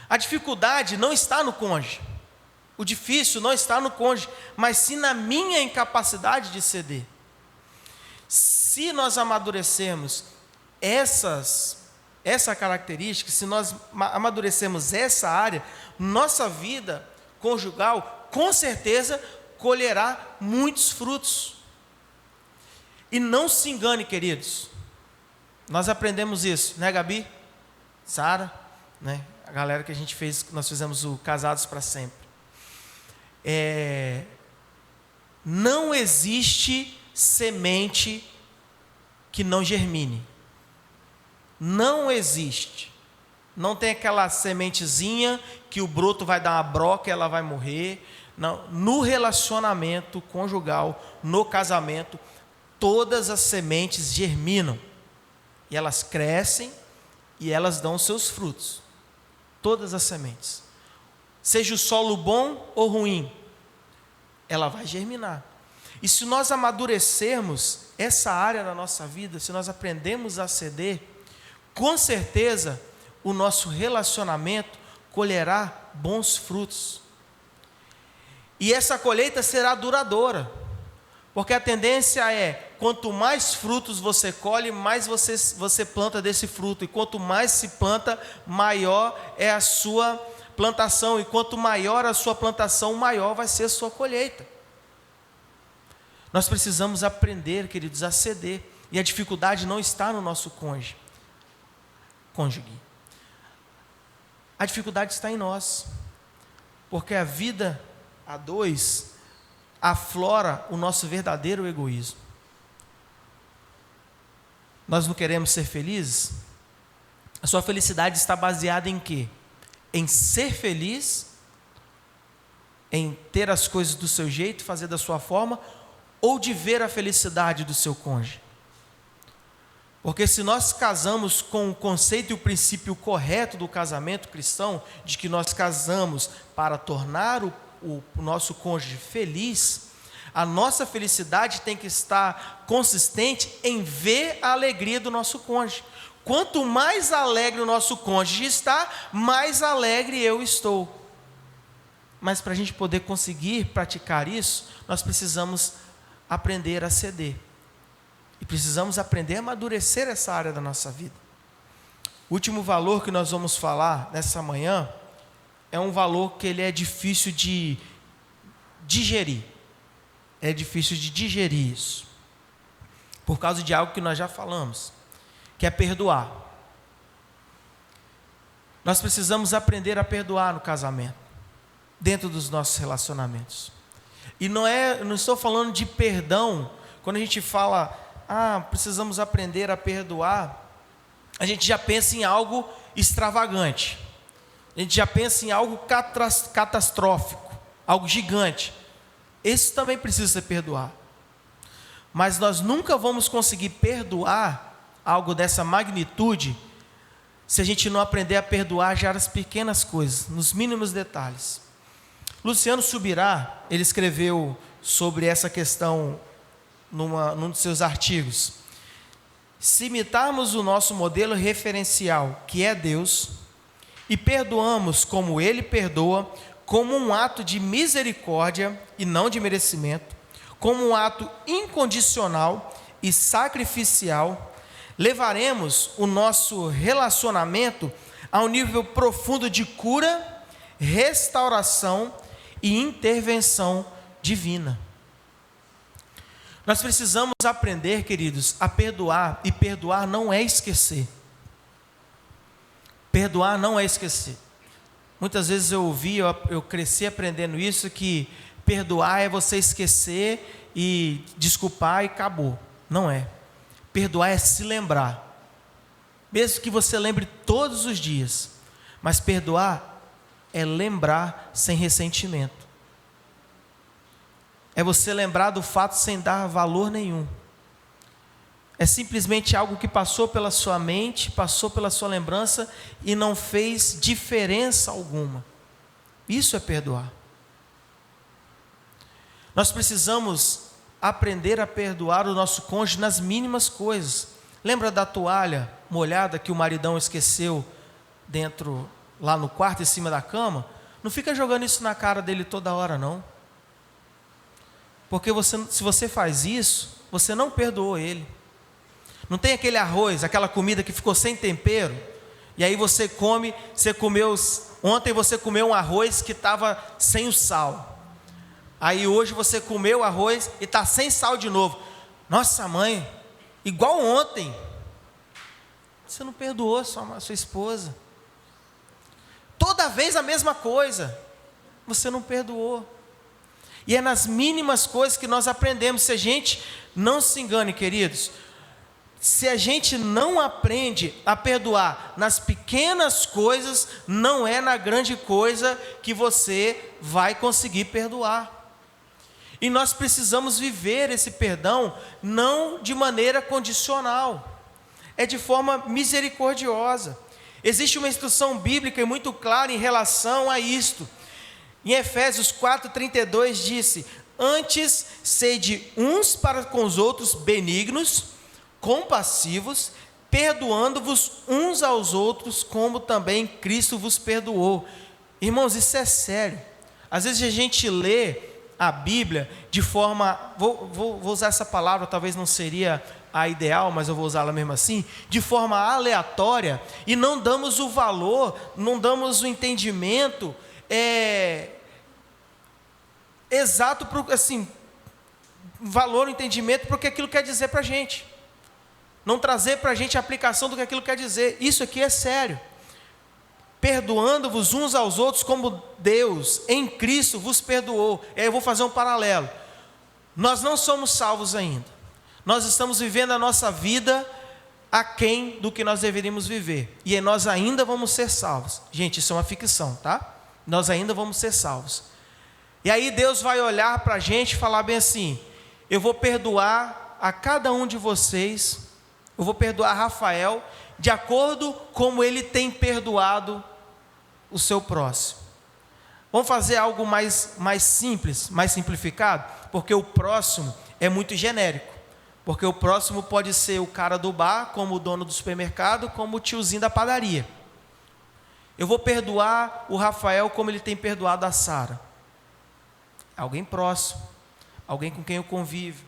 A: A dificuldade não está no cônjuge. O difícil não está no cônjuge, mas sim na minha incapacidade de ceder. Se nós amadurecermos essa característica, se nós amadurecermos essa área, nossa vida conjugal, com certeza, colherá muitos frutos. E não se engane, queridos, nós aprendemos isso, né, Gabi? Sara, né? A galera que a gente fez, nós fizemos o Casados para Sempre. Não existe semente que não germine. Não existe. Não tem aquela sementezinha que o broto vai dar uma broca e ela vai morrer. Não. No relacionamento conjugal, no casamento, todas as sementes germinam. E elas crescem e elas dão seus frutos. Todas as sementes. Seja o solo bom ou ruim, ela vai germinar. E se nós amadurecermos essa área na nossa vida, se nós aprendemos a ceder, com certeza o nosso relacionamento colherá bons frutos. E essa colheita será duradoura, porque a tendência é, quanto mais frutos você colhe, mais você planta desse fruto, e quanto mais se planta, maior é a sua plantação, e quanto maior a sua plantação, maior vai ser a sua colheita. Nós precisamos aprender, queridos, a ceder, e a dificuldade não está no nosso cônjuge. A dificuldade está em nós, porque a vida a dois aflora o nosso verdadeiro egoísmo. Nós não queremos ser felizes? A sua felicidade está baseada em quê? Em ser feliz, em ter as coisas do seu jeito, fazer da sua forma, ou de ver a felicidade do seu cônjuge? Porque se nós casamos com o conceito e o princípio correto do casamento cristão, de que nós casamos para tornar o nosso cônjuge feliz, a nossa felicidade tem que estar consistente em ver a alegria do nosso cônjuge. Quanto mais alegre o nosso cônjuge está, mais alegre eu estou. Mas para a gente poder conseguir praticar isso, nós precisamos aprender a ceder. E precisamos aprender a amadurecer essa área da nossa vida. O último valor que nós vamos falar nessa manhã é um valor que ele é difícil de digerir. É difícil de digerir isso, por causa de algo que nós já falamos, que é perdoar. Nós precisamos aprender a perdoar no casamento, dentro dos nossos relacionamentos. E não estou falando de perdão, quando a gente fala, precisamos aprender a perdoar, a gente já pensa em algo extravagante, a gente já pensa em algo catastrófico, algo gigante. Esse também precisa ser perdoar. Mas nós nunca vamos conseguir perdoar algo dessa magnitude se a gente não aprender a perdoar já as pequenas coisas, nos mínimos detalhes. Luciano Subirá, ele escreveu sobre essa questão num dos seus artigos. Se imitarmos o nosso modelo referencial, que é Deus, e perdoamos como Ele perdoa, como um ato de misericórdia e não de merecimento, como um ato incondicional e sacrificial, levaremos o nosso relacionamento a um nível profundo de cura, restauração e intervenção divina. Nós precisamos aprender, queridos, a perdoar, e perdoar não é esquecer. Perdoar não é esquecer. Muitas vezes eu cresci aprendendo isso, que perdoar é você esquecer e desculpar e acabou. Não é. Perdoar é se lembrar. Mesmo que você lembre todos os dias. Mas perdoar é lembrar sem ressentimento. É você lembrar do fato sem dar valor nenhum. É simplesmente algo que passou pela sua mente, passou pela sua lembrança e não fez diferença alguma. Isso é perdoar. Nós precisamos aprender a perdoar o nosso cônjuge nas mínimas coisas. Lembra da toalha molhada que o maridão esqueceu lá no quarto, em cima da cama? Não fica jogando isso na cara dele toda hora, não. Porque se você faz isso, você não perdoou ele. Não tem aquele arroz, aquela comida que ficou sem tempero, e aí ontem você comeu um arroz que estava sem o sal. Aí hoje você comeu o arroz e está sem sal de novo. Nossa, mãe, igual ontem. Você não perdoou a sua esposa. Toda vez a mesma coisa. Você não perdoou. E é nas mínimas coisas que nós aprendemos. Se a gente não se engane, queridos, se a gente não aprende a perdoar nas pequenas coisas, não é na grande coisa que você vai conseguir perdoar. E nós precisamos viver esse perdão não de maneira condicional, é de forma misericordiosa. Existe uma instrução bíblica muito clara em relação a isto. Em Efésios 4:32 disse: antes sede uns para com os outros benignos, compassivos, perdoando-vos uns aos outros, como também Cristo vos perdoou. Irmãos, isso é sério. Às vezes a gente lê a Bíblia de forma, vou usar essa palavra, talvez não seria a ideal, mas eu vou usá-la mesmo assim, de forma aleatória, e não damos o valor, não damos o entendimento exato, assim, valor, entendimento para o que aquilo quer dizer para a gente. Não trazer para a gente a aplicação do que aquilo quer dizer. Isso aqui é sério. Perdoando-vos uns aos outros como Deus em Cristo vos perdoou. E aí eu vou fazer um paralelo. Nós não somos salvos ainda. Nós estamos vivendo a nossa vida aquém do que nós deveríamos viver. E aí nós ainda vamos ser salvos. Gente, isso é uma ficção, tá? Nós ainda vamos ser salvos. E aí Deus vai olhar para a gente e falar bem assim: eu vou perdoar a cada um de vocês, eu vou perdoar Rafael, de acordo como ele tem perdoado o seu próximo. Vamos fazer algo mais simples, mais simplificado, porque o próximo é muito genérico. Porque o próximo pode ser o cara do bar, como o dono do supermercado, como o tiozinho da padaria. Eu vou perdoar o Rafael como ele tem perdoado a Sara. Alguém próximo, alguém com quem eu convivo,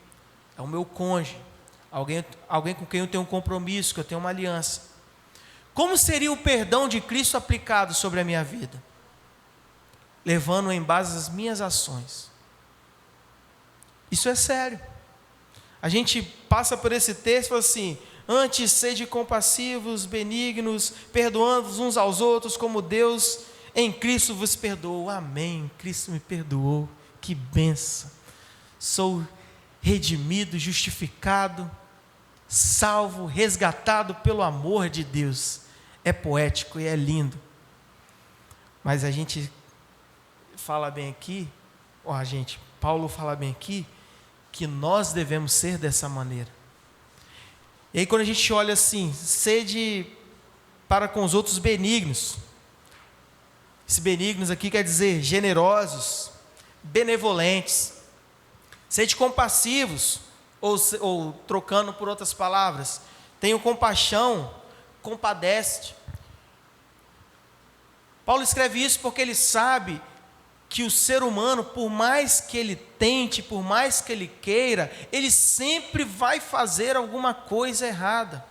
A: é o meu cônjuge, alguém com quem eu tenho um compromisso, que eu tenho uma aliança. Como seria o perdão de Cristo aplicado sobre a minha vida? Levando em base as minhas ações. Isso é sério. A gente passa por esse texto e fala assim: antes sede compassivos, benignos, perdoando-vos uns aos outros, como Deus em Cristo vos perdoou. Amém, Cristo me perdoou, que bênção. Sou redimido, justificado, salvo, resgatado pelo amor de Deus. É poético e é lindo. Mas a gente fala bem aqui, Paulo fala bem aqui, que nós devemos ser dessa maneira. E aí quando a gente olha assim, sede para com os outros benignos. Esse benignos aqui quer dizer generosos, benevolentes. Sede compassivos, ou trocando por outras palavras, tenham compaixão, compadece. Paulo escreve isso porque ele sabe que o ser humano, por mais que ele tente, por mais que ele queira, ele sempre vai fazer alguma coisa errada.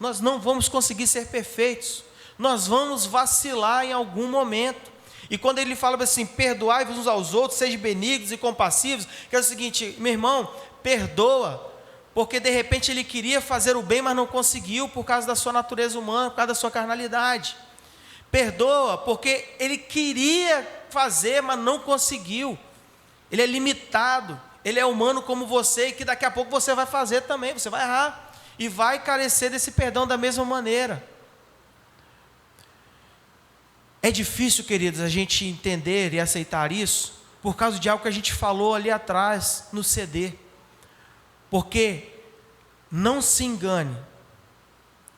A: Nós não vamos conseguir ser perfeitos, nós vamos vacilar em algum momento. E quando ele fala assim, perdoai-vos uns aos outros, sejam benignos e compassivos, que é o seguinte: meu irmão, perdoa, porque de repente ele queria fazer o bem, mas não conseguiu por causa da sua natureza humana, por causa da sua carnalidade. Perdoa, porque ele queria fazer, mas não conseguiu. Ele é limitado, ele é humano como você, e que daqui a pouco você vai fazer também, você vai errar, e vai carecer desse perdão da mesma maneira. É difícil, queridos, a gente entender e aceitar isso, por causa de algo que a gente falou ali atrás, no CD. Porque, não se engane,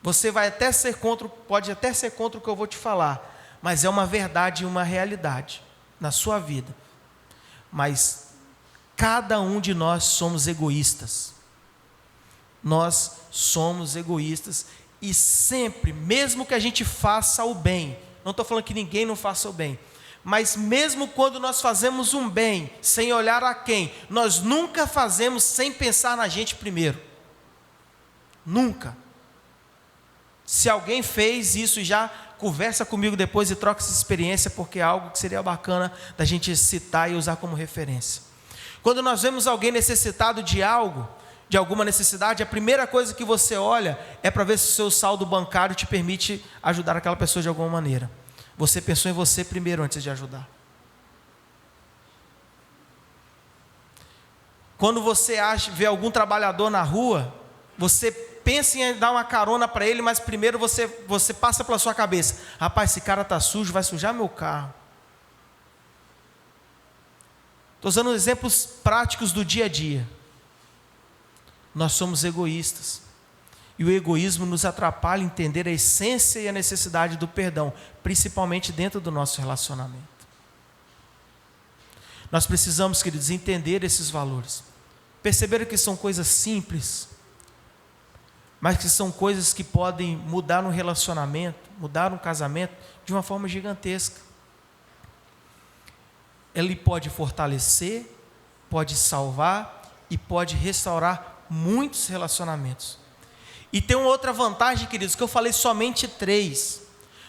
A: você vai até ser contra, pode até ser contra o que eu vou te falar, mas é uma verdade e uma realidade na sua vida. Mas cada um de nós somos egoístas. Nós somos egoístas e sempre, mesmo que a gente faça o bem, não estou falando que ninguém não faça o bem, mas mesmo quando nós fazemos um bem, sem olhar a quem, nós nunca fazemos sem pensar na gente primeiro. Nunca. Se alguém fez isso, já conversa comigo depois e troca essa experiência, porque é algo que seria bacana da gente citar e usar como referência. Quando nós vemos alguém necessitado de algo, de alguma necessidade, a primeira coisa que você olha é para ver se o seu saldo bancário te permite ajudar aquela pessoa de alguma maneira. Você pensou em você primeiro antes de ajudar. Quando você vê algum trabalhador na rua, você pensa em dar uma carona para ele, mas primeiro você passa pela sua cabeça: rapaz, esse cara está sujo, vai sujar meu carro. Estou usando exemplos práticos do dia a dia. Nós somos egoístas. E o egoísmo nos atrapalha em entender a essência e a necessidade do perdão, principalmente dentro do nosso relacionamento. Nós precisamos, queridos, entender esses valores. Perceberam que são coisas simples, mas que são coisas que podem mudar um relacionamento, mudar um casamento de uma forma gigantesca. Ele pode fortalecer, pode salvar e pode restaurar muitos relacionamentos. E tem uma outra vantagem, queridos, que eu falei somente 3.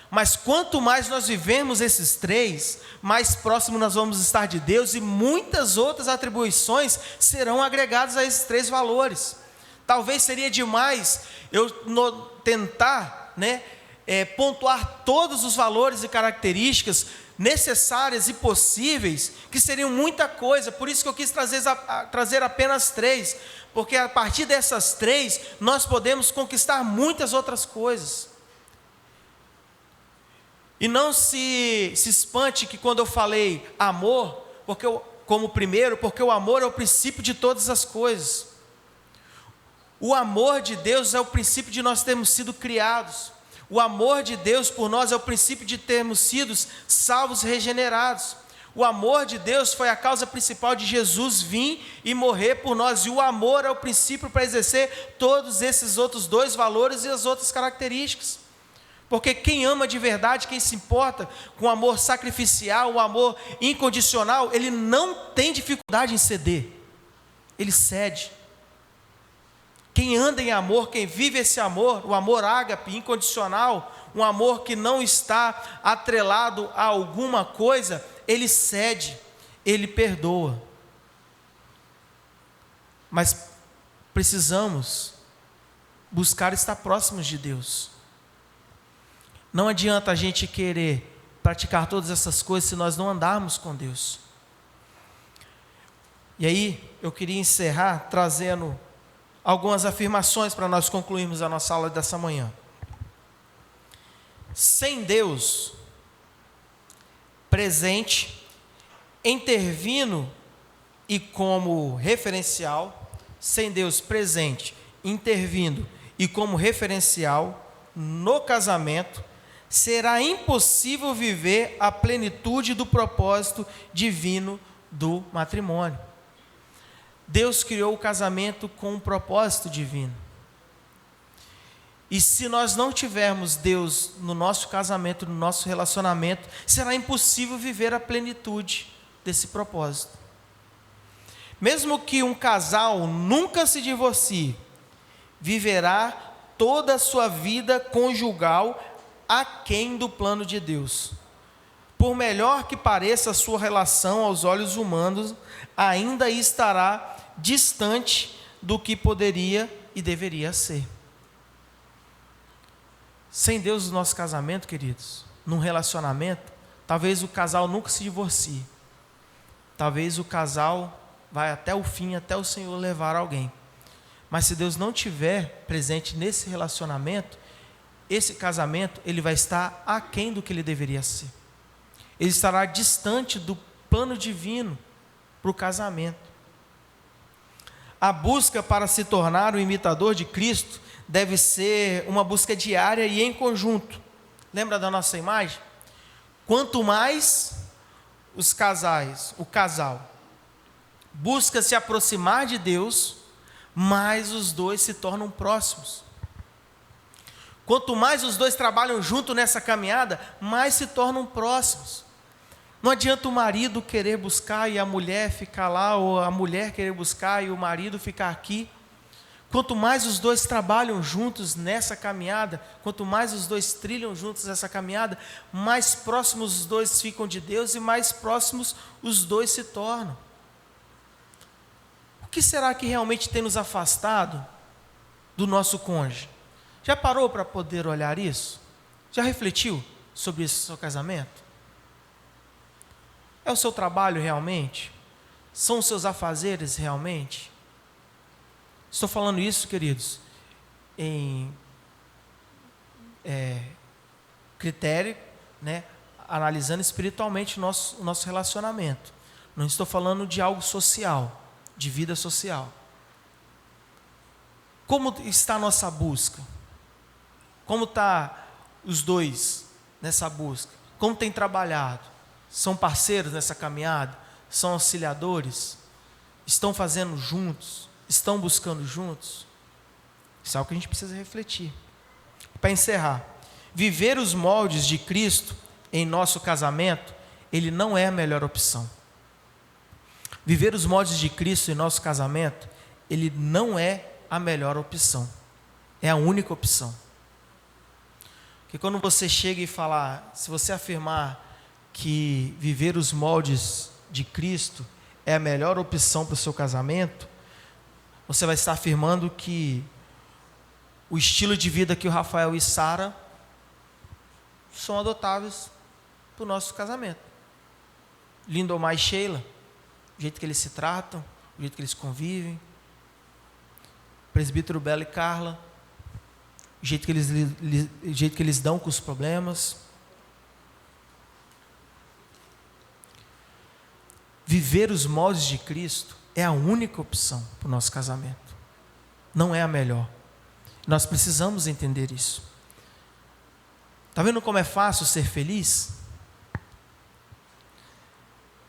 A: Mas quanto mais nós vivemos esses 3, mais próximo nós vamos estar de Deus, e muitas outras atribuições serão agregadas a esses 3 valores. Talvez seria demais eu tentar, pontuar todos os valores e características necessárias e possíveis, que seriam muita coisa. Por isso que eu quis trazer apenas 3, porque a partir dessas 3 nós podemos conquistar muitas outras coisas. E não se espante que quando eu falei amor, como primeiro, porque o amor é o princípio de todas as coisas. O amor de Deus é o princípio de nós termos sido criados. O amor de Deus por nós é o princípio de termos sido salvos e regenerados. O amor de Deus foi a causa principal de Jesus vir e morrer por nós. E o amor é o princípio para exercer todos esses outros 2 valores e as outras características. Porque quem ama de verdade, quem se importa com o amor sacrificial, o amor incondicional, ele não tem dificuldade em ceder. Ele cede. Quem anda em amor, quem vive esse amor, o amor ágape, incondicional, um amor que não está atrelado a alguma coisa, ele cede, ele perdoa. Mas precisamos buscar estar próximos de Deus. Não adianta a gente querer praticar todas essas coisas se nós não andarmos com Deus. E aí, eu queria encerrar trazendo algumas afirmações para nós concluirmos a nossa aula dessa manhã. Sem Deus presente, intervindo e como referencial, sem Deus presente, intervindo e como referencial no casamento, será impossível viver a plenitude do propósito divino do matrimônio. Deus criou o casamento com um propósito divino. E se nós não tivermos Deus no nosso casamento, no nosso relacionamento, será impossível viver a plenitude desse propósito. Mesmo que um casal nunca se divorcie, viverá toda a sua vida conjugal aquém do plano de Deus. Por melhor que pareça a sua relação aos olhos humanos, ainda estará distante do que poderia e deveria ser. Sem Deus no nosso casamento, queridos, num relacionamento, talvez o casal nunca se divorcie. Talvez o casal vai até o fim, até o Senhor levar alguém. Mas se Deus não estiver presente nesse relacionamento, esse casamento, ele vai estar aquém do que ele deveria ser. Ele estará distante do plano divino para o casamento. A busca para se tornar o imitador de Cristo deve ser uma busca diária e em conjunto. Lembra da nossa imagem? Quanto mais o casal, busca se aproximar de Deus, mais os dois se tornam próximos. Quanto mais os dois trabalham junto nessa caminhada, mais se tornam próximos. Não adianta o marido querer buscar e a mulher ficar lá, ou a mulher querer buscar e o marido ficar aqui. Quanto mais os dois trabalham juntos nessa caminhada, quanto mais os dois trilham juntos essa caminhada, mais próximos os dois ficam de Deus e mais próximos os dois se tornam. O que será que realmente tem nos afastado do nosso cônjuge? Já parou para poder olhar isso? Já refletiu sobre isso no seu casamento? É o seu trabalho realmente? São os seus afazeres realmente? Estou falando isso, queridos, em critério, analisando espiritualmente o nosso relacionamento. Não estou falando de algo social, de vida social. Como está a nossa busca? Como está os dois nessa busca? Como tem trabalhado? São parceiros nessa caminhada? São auxiliadores? Estão fazendo juntos? Estão buscando juntos? Isso é algo que a gente precisa refletir. Para encerrar, viver os moldes de Cristo em nosso casamento, ele não é a melhor opção. Viver os moldes de Cristo em nosso casamento, ele não é a melhor opção, é a única opção. Porque quando você chega e falar, se você afirmar que viver os moldes de Cristo é a melhor opção para o seu casamento, você vai estar afirmando que o estilo de vida que o Rafael e Sara são adotáveis para o nosso casamento. Lindomar e Sheila, o jeito que eles se tratam, o jeito que eles convivem. Presbítero Belo e Carla, o jeito que eles dão com os problemas. Viver os moldes de Cristo é a única opção para o nosso casamento. Não é a melhor. Nós precisamos entender isso. Está vendo como é fácil ser feliz?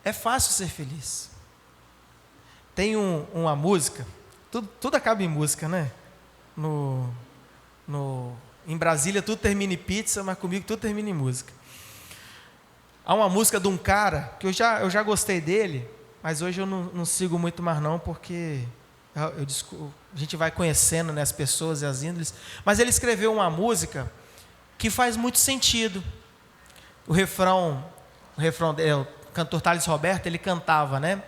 A: É fácil ser feliz. Tem uma música, tudo acaba em música, né? Em Brasília tudo termina em pizza, mas comigo tudo termina em música. Há uma música de um cara, que eu já gostei dele, mas hoje eu não sigo muito mais não, porque a gente vai conhecendo, né, as pessoas e as índoles. Mas ele escreveu uma música que faz muito sentido. O refrão o cantor Thales Roberto, ele cantava, né?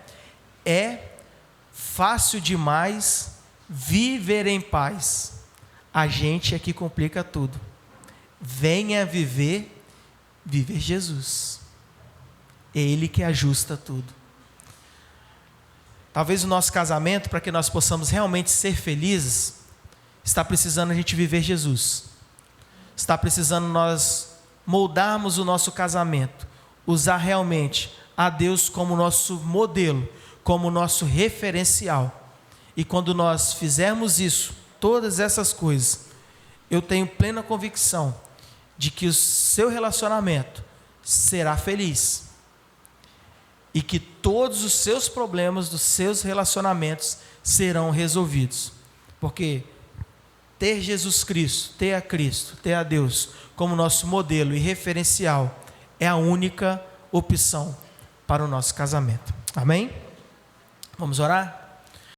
A: É fácil demais viver em paz. A gente aqui complica tudo. Venha viver Jesus. É Ele que ajusta tudo. Talvez o nosso casamento, para que nós possamos realmente ser felizes, está precisando a gente viver Jesus. Está precisando nós moldarmos o nosso casamento, usar realmente a Deus como nosso modelo, como nosso referencial. E quando nós fizermos isso, todas essas coisas, eu tenho plena convicção de que o seu relacionamento será feliz e que todos os seus problemas dos seus relacionamentos serão resolvidos, porque ter Jesus Cristo, ter a Deus como nosso modelo e referencial é a única opção para o nosso casamento. Amém? Vamos orar?